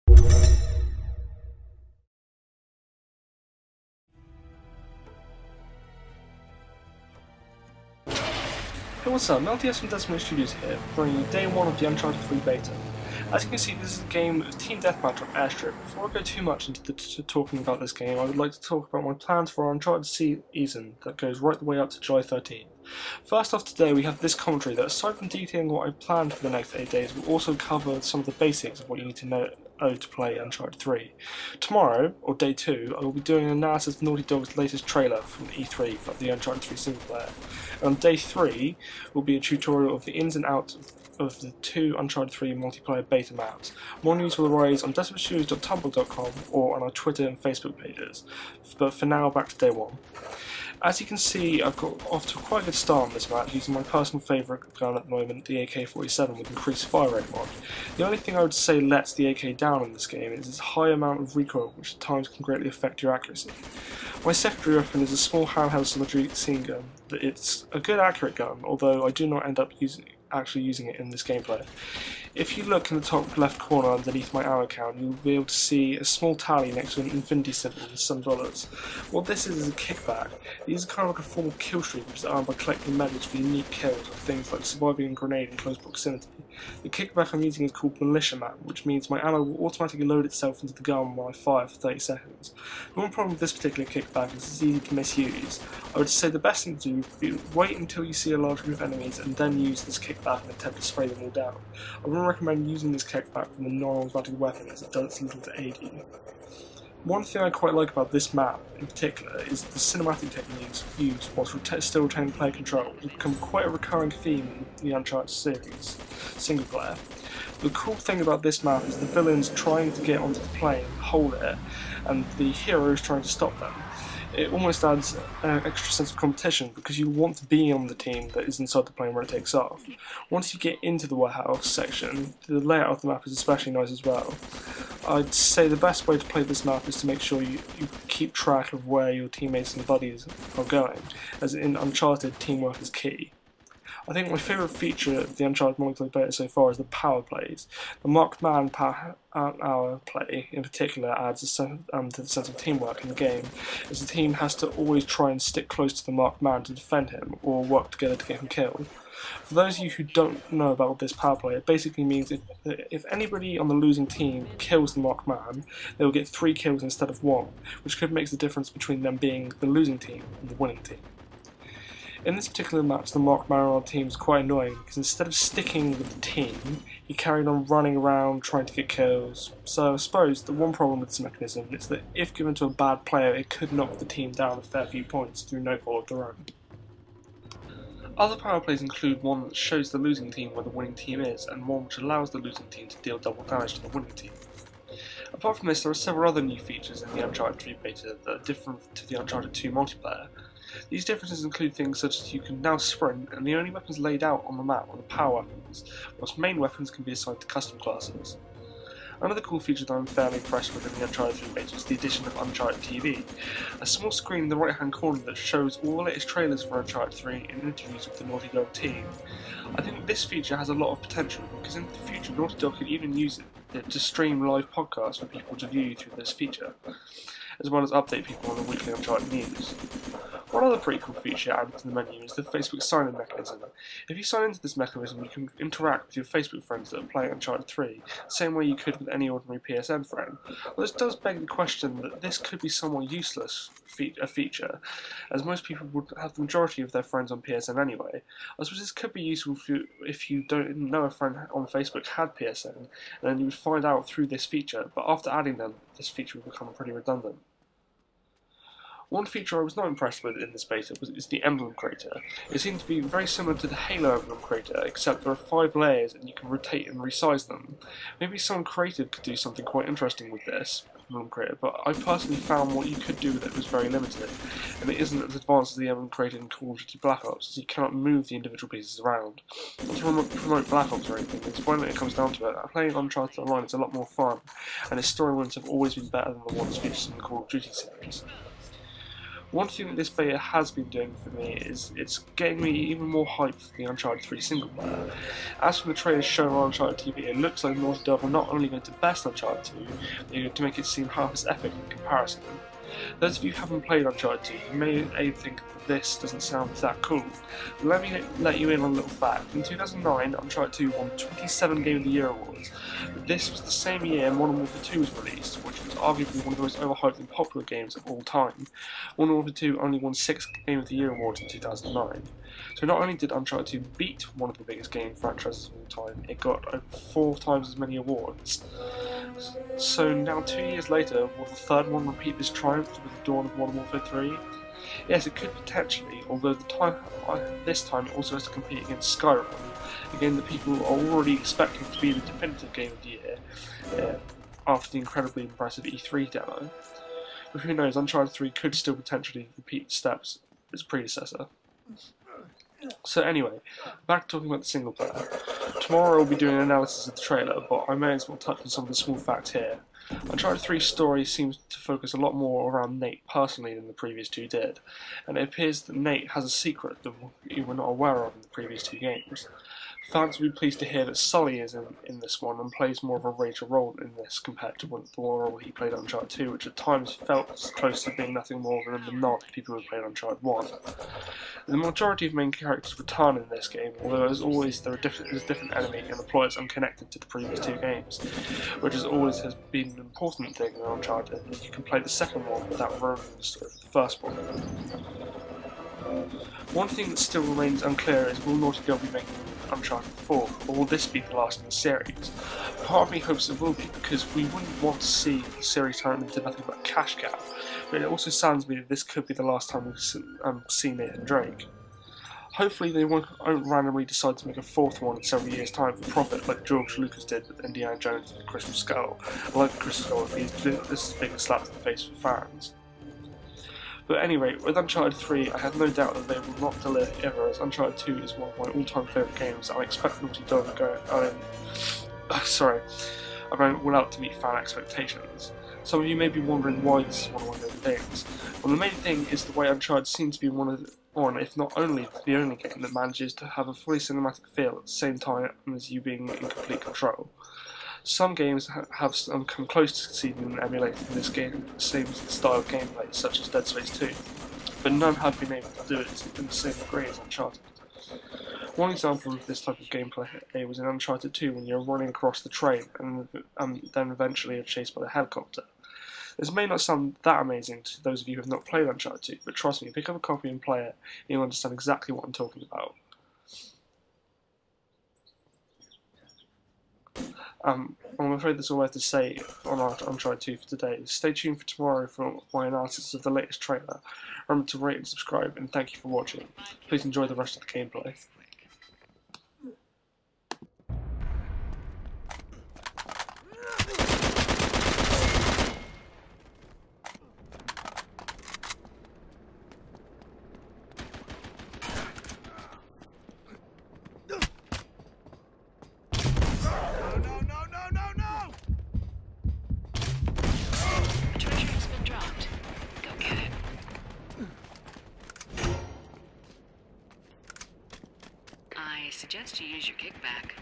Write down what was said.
Hey, what's up? LTS from Decimal Studios here, bringing you day 1 of the Uncharted 3 beta. As you can see, this is a game of Team Deathmatch on Airstrip. Before I go too much into talking about this game, I would like to talk about my plans for our Uncharted season that goes right the way up to July 13th. First off, today we have this commentary that, aside from detailing what I've planned for the next 8 days, will also cover some of the basics of what you need to know to play Uncharted 3. Tomorrow, or day 2, I will be doing an analysis of Naughty Dog's latest trailer from E3 for the Uncharted 3 single player. And on day 3 will be a tutorial of the ins and outs of the 2 Uncharted 3 multiplayer beta maps. More news will arise on decimalstudios.tumblr.com or on our Twitter and Facebook pages. But for now, back to day 1. As you can see, I've got off to a quite good start on this map, using my personal favourite gun at the moment, the AK-47 with increased fire rate mod. The only thing I would say lets the AK down in this game is its high amount of recoil, which at times can greatly affect your accuracy. My secondary weapon is a small handheld submachine gun. It's a good accurate gun, although I do not end up actually using it in this gameplay. If you look in the top left corner underneath my ammo count, you'll be able to see a small tally next to an infinity symbol with some dollars. What this is a kickback. These are kind of like a form of kill streak, which is earned by collecting medals for unique kills with things like surviving a grenade in close proximity. The kickback I'm using is called Militia Map, which means my ammo will automatically load itself into the gun while I fire for 30 seconds. The one problem with this particular kickback is it's easy to misuse. I would say the best thing to do would be wait until you see a large group of enemies and then use this kickback and attempt to spray them all down. I wouldn't recommend using this kickback with a non-automatic weapon, as it does little to aid you. One thing I quite like about this map in particular is the cinematic techniques used whilst still retaining player control. It's become quite a recurring theme in the Uncharted series, single player. The cool thing about this map is the villains trying to get onto the plane, hold it, and the heroes trying to stop them. It almost adds an extra sense of competition because you want to be on the team that is inside the plane when it takes off. Once you get into the warehouse section, the layout of the map is especially nice as well. I'd say the best way to play this map is to make sure you keep track of where your teammates and buddies are going, as in Uncharted, teamwork is key. I think my favourite feature of the Uncharted multiplayer beta so far is the power plays. The marked man power play in particular adds to the sense of teamwork in the game, as the team has to always try and stick close to the marked man to defend him, or work together to get him killed. For those of you who don't know about this power play, it basically means if anybody on the losing team kills the marked man, they will get 3 kills instead of 1, which could make the difference between them being the losing team and the winning team. In this particular match, the marked man on our team is quite annoying, because instead of sticking with the team, he carried on running around trying to get kills. So I suppose the one problem with this mechanism is that if given to a bad player, it could knock the team down a fair few points through no fault of their own. Other power plays include one that shows the losing team where the winning team is, and one which allows the losing team to deal double damage to the winning team. Apart from this, there are several other new features in the Uncharted 3 beta that are different to the Uncharted 2 multiplayer. These differences include things such as you can now sprint, and the only weapons laid out on the map are the power weapons, whilst main weapons can be assigned to custom classes. Another cool feature that I'm fairly impressed with in the Uncharted 3 beta is the addition of Uncharted TV, a small screen in the right hand corner that shows all the latest trailers for Uncharted 3 and interviews with the Naughty Dog team. I think this feature has a lot of potential, because in the future Naughty Dog could even use it to stream live podcasts for people to view through this feature, as well as update people on the weekly Uncharted news. One other pretty cool feature added to the menu is the Facebook sign-in mechanism. If you sign into this mechanism, you can interact with your Facebook friends that are playing Uncharted 3, the same way you could with any ordinary PSN friend. Well, this does beg the question that this could be somewhat useless a feature, as most people would have the majority of their friends on PSN anyway. I suppose this could be useful if you don't know a friend on Facebook had PSN, and then you would find out through this feature, but after adding them, this feature would become pretty redundant. One feature I was not impressed with in this beta is the emblem crater. It seems to be very similar to the Halo emblem crater, except there are 5 layers and you can rotate and resize them. Maybe someone creative could do something quite interesting with this emblem crater, but I personally found what you could do with it was very limited, and it isn't as advanced as the emblem crater in Call of Duty Black Ops, as you cannot move the individual pieces around. Not to promote Black Ops or anything, it's when it comes down to it, playing Uncharted Online is a lot more fun, and its story moments have always been better than the ones featured in the Call of Duty series. One thing that this beta has been doing for me is it's getting me even more hyped for the Uncharted 3 single player. As for the trailers shown on Uncharted TV, it looks like Naughty Dog are not only going to best Uncharted 2, they're going to make it seem half as epic in comparison. Those of you who haven't played Uncharted 2, you may think this doesn't sound that cool. But let me let you in on a little fact. In 2009, Uncharted 2 won 27 Game of the Year awards. But this was the same year Modern Warfare 2 was released, which was arguably one of the most overhyped and popular games of all time. Modern Warfare 2 only won 6 Game of the Year awards in 2009. So not only did Uncharted 2 beat one of the biggest game franchises of all time, it got over 4 times as many awards. So now 2 years later, will the third one repeat this triumph with the dawn of Modern Warfare 3? Yes, it could potentially, although this time it also has to compete against Skyrim, a game that people are already expecting to be the definitive game of the year after the incredibly impressive E3 demo. But who knows, Uncharted 3 could still potentially repeat steps of its predecessor. So anyway, back to talking about the single player. Tomorrow I'll be doing an analysis of the trailer, but I may as well touch on some of the small facts here. Uncharted 3's story seems to focus a lot more around Nate personally than the previous two did, and it appears that Nate has a secret that you were not aware of in the previous two games. Fans will be pleased to hear that Sully is in this one and plays more of a major role in this compared to the role he played in Uncharted 2, which at times felt close to being nothing more than the nod to people who played Uncharted 1. The majority of main characters return in this game, although as always there's a different enemy and the plot is unconnected to the previous two games, which has been an important thing in Uncharted, that you can play the second one without ruining the story of the first one. One thing that still remains unclear is will Naughty Dog be making Uncharted 4, or will this be the last in the series? Part of me hopes it will be, because we wouldn't want to see the series turn into nothing but a cash cow, but it also sounds to me that this could be the last time we've seen Nathan Drake. Hopefully they won't randomly decide to make a fourth one in several years' time for profit like George Lucas did with Indiana Jones and the Crystal Skull. I like the Crystal Skull would be this big a slap to the face for fans. But at any rate, with Uncharted 3, I have no doubt that they will not deliver, as Uncharted 2 is one of my all-time favourite games, and I expect Naughty Dog are going all out to meet fan expectations. Some of you may be wondering why this is one of my favourite games. Well, the main thing is the way Uncharted seems to be one, if not only, the only game that manages to have a fully cinematic feel at the same time as you being in complete control. Some games have come close to succeeding in emulating this game, the same style of gameplay, such as Dead Space 2, but none have been able to do it in the same degree as Uncharted. One example of this type of gameplay was in Uncharted 2 when you're running across the train and then eventually are chased by the helicopter. This may not sound that amazing to those of you who have not played Uncharted 2, but trust me, pick up a copy and play it, and you'll understand exactly what I'm talking about. I'm afraid that's all I have to say on Uncharted 2 for today. Stay tuned for tomorrow for my analysis of the latest trailer. Remember to rate and subscribe, and thank you for watching. Please enjoy the rest of the gameplay. I suggest you use your kickback.